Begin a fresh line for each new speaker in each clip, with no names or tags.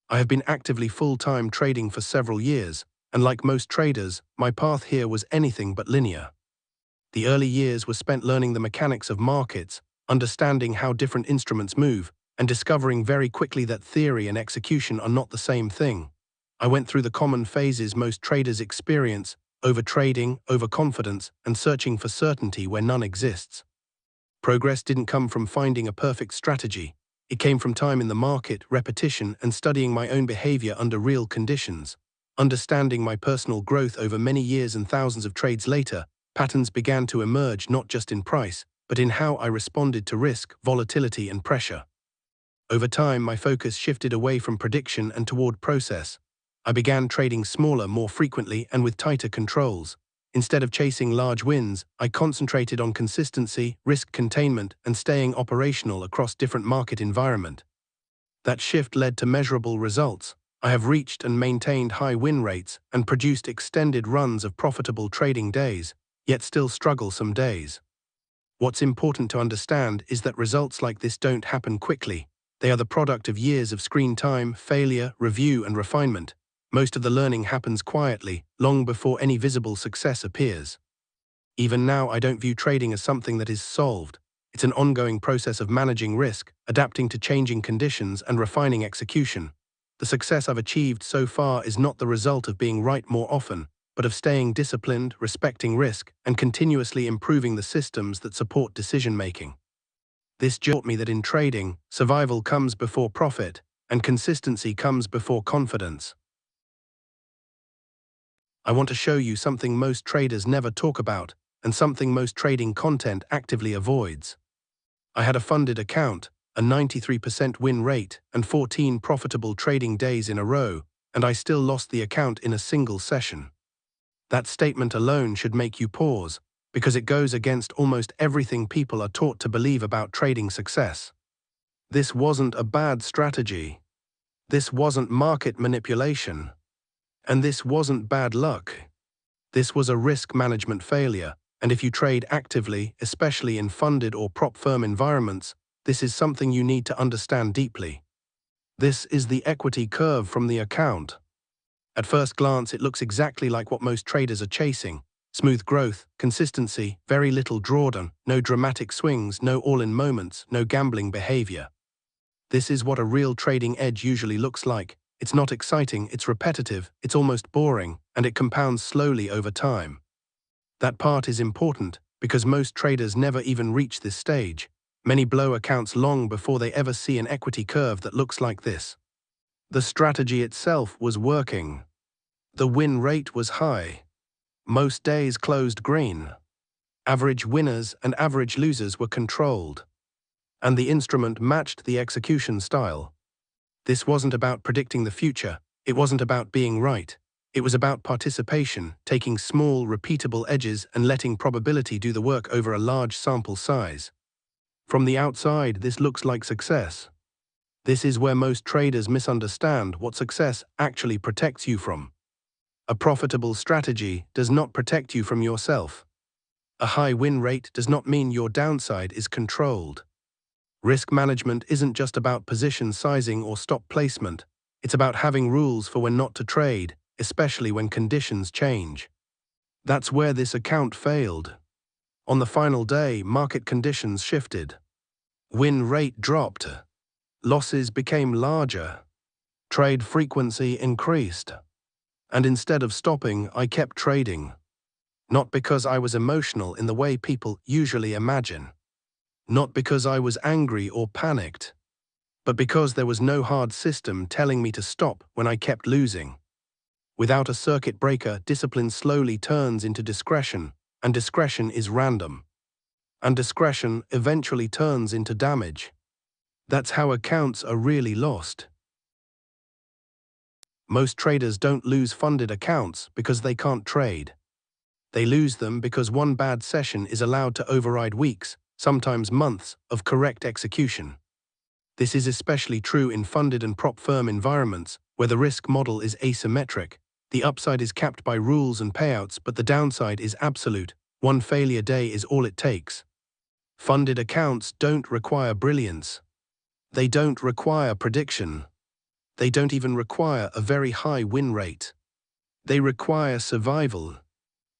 I have been actively full-time trading for several years, and like most traders, my path here was anything but linear. The early years were spent learning the mechanics of markets, understanding how different instruments move, and discovering very quickly that theory and execution are not the same thing. I went through the common phases most traders experience: overtrading, overconfidence, and searching for certainty where none exists. Progress didn't come from finding a perfect strategy. It came from time in the market, repetition, and studying my own behavior under real conditions. Understanding my personal growth over many years and thousands of trades later, patterns began to emerge not just in price, but in how I responded to risk, volatility, and pressure. Over time, my focus shifted away from prediction and toward process. I began trading smaller, more frequently, and with tighter controls. Instead of chasing large wins, I concentrated on consistency, risk containment, and staying operational across different market environments. That shift led to measurable results. I have reached and maintained high win rates and produced extended runs of profitable trading days, yet still struggle some days. What's important to understand is that results like this don't happen quickly. They are the product of years of screen time, failure, review, and refinement. Most of the learning happens quietly, long before any visible success appears. Even now, I don't view trading as something that is solved. It's an ongoing process of managing risk, adapting to changing conditions, and refining execution. The success I've achieved so far is not the result of being right more often, but of staying disciplined, respecting risk, and continuously improving the systems that support decision-making. This taught me that in trading, survival comes before profit, and consistency comes before confidence. I want to show you something most traders never talk about, and something most trading content actively avoids. I had a funded account, a 93% win rate, and 14 profitable trading days in a row, and I still lost the account in a single session. That statement alone should make you pause, because it goes against almost everything people are taught to believe about trading success. This wasn't a bad strategy. This wasn't market manipulation. And this wasn't bad luck. This was a risk management failure, and if you trade actively, especially in funded or prop firm environments, this is something you need to understand deeply. This is the equity curve from the account. At first glance, it looks exactly like what most traders are chasing: smooth growth, consistency, very little drawdown, no dramatic swings, no all-in moments, no gambling behavior. This is what a real trading edge usually looks like. It's not exciting, it's repetitive, it's almost boring, and it compounds slowly over time. That part is important, because most traders never even reach this stage. Many blow accounts long before they ever see an equity curve that looks like this. The strategy itself was working. The win rate was high. Most days closed green. Average winners and average losers were controlled. And the instrument matched the execution style. This wasn't about predicting the future. It wasn't about being right. It was about participation, taking small, repeatable edges and letting probability do the work over a large sample size. From the outside, this looks like success. This is where most traders misunderstand what success actually protects you from. A profitable strategy does not protect you from yourself. A high win rate does not mean your downside is controlled. Risk management isn't just about position sizing or stop placement. It's about having rules for when not to trade, especially when conditions change. That's where this account failed. On the final day, market conditions shifted. Win rate dropped. Losses became larger. Trade frequency increased. And instead of stopping, I kept trading. Not because I was emotional in the way people usually imagine. Not because I was angry or panicked, but because there was no hard system telling me to stop when I kept losing. Without a circuit breaker, discipline slowly turns into discretion, and discretion is random. And discretion eventually turns into damage. That's how accounts are really lost. Most traders don't lose funded accounts because they can't trade. They lose them because one bad session is allowed to override weeks, sometimes months, of correct execution. This is especially true in funded and prop firm environments, where the risk model is asymmetric. The upside is capped by rules and payouts, but the downside is absolute. One failure day is all it takes. Funded accounts don't require brilliance. They don't require prediction. They don't even require a very high win rate. They require survival.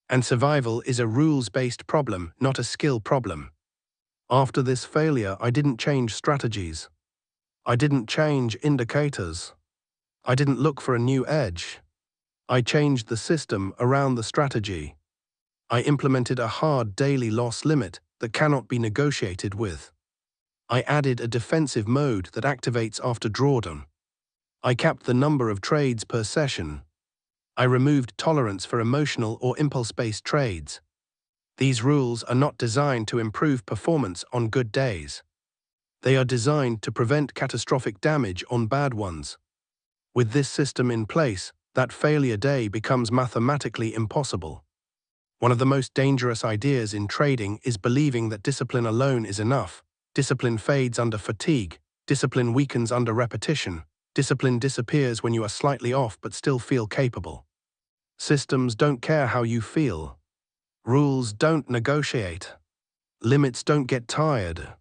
And survival is a rules-based problem, not a skill problem. After this failure, I didn't change strategies. I didn't change indicators. I didn't look for a new edge. I changed the system around the strategy. I implemented a hard daily loss limit that cannot be negotiated with. I added a defensive mode that activates after drawdown. I capped the number of trades per session. I removed tolerance for emotional or impulse-based trades. These rules are not designed to improve performance on good days. They are designed to prevent catastrophic damage on bad ones. With this system in place, that failure day becomes mathematically impossible. One of the most dangerous ideas in trading is believing that discipline alone is enough. Discipline fades under fatigue. Discipline weakens under repetition. Discipline disappears when you are slightly off but still feel capable. Systems don't care how you feel. Rules don't negotiate. Limits don't get tired.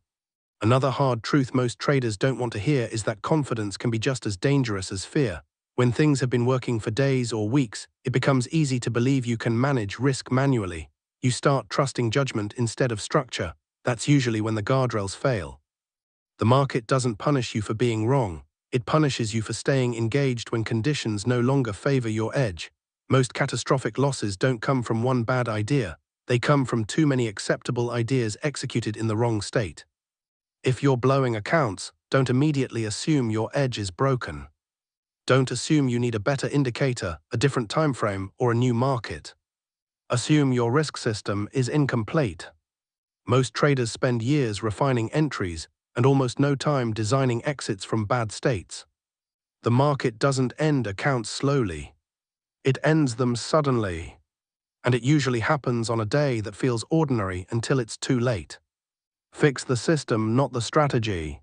Another hard truth most traders don't want to hear is that confidence can be just as dangerous as fear. When things have been working for days or weeks, it becomes easy to believe you can manage risk manually. You start trusting judgment instead of structure. That's usually when the guardrails fail. The market doesn't punish you for being wrong. It punishes you for staying engaged when conditions no longer favor your edge. Most catastrophic losses don't come from one bad idea. They come from too many acceptable ideas executed in the wrong state. If you're blowing accounts, don't immediately assume your edge is broken. Don't assume you need a better indicator, a different time frame, or a new market. Assume your risk system is incomplete. Most traders spend years refining entries and almost no time designing exits from bad states. The market doesn't end accounts slowly. It ends them suddenly. And it usually happens on a day that feels ordinary until it's too late. Fix the system, not the strategy.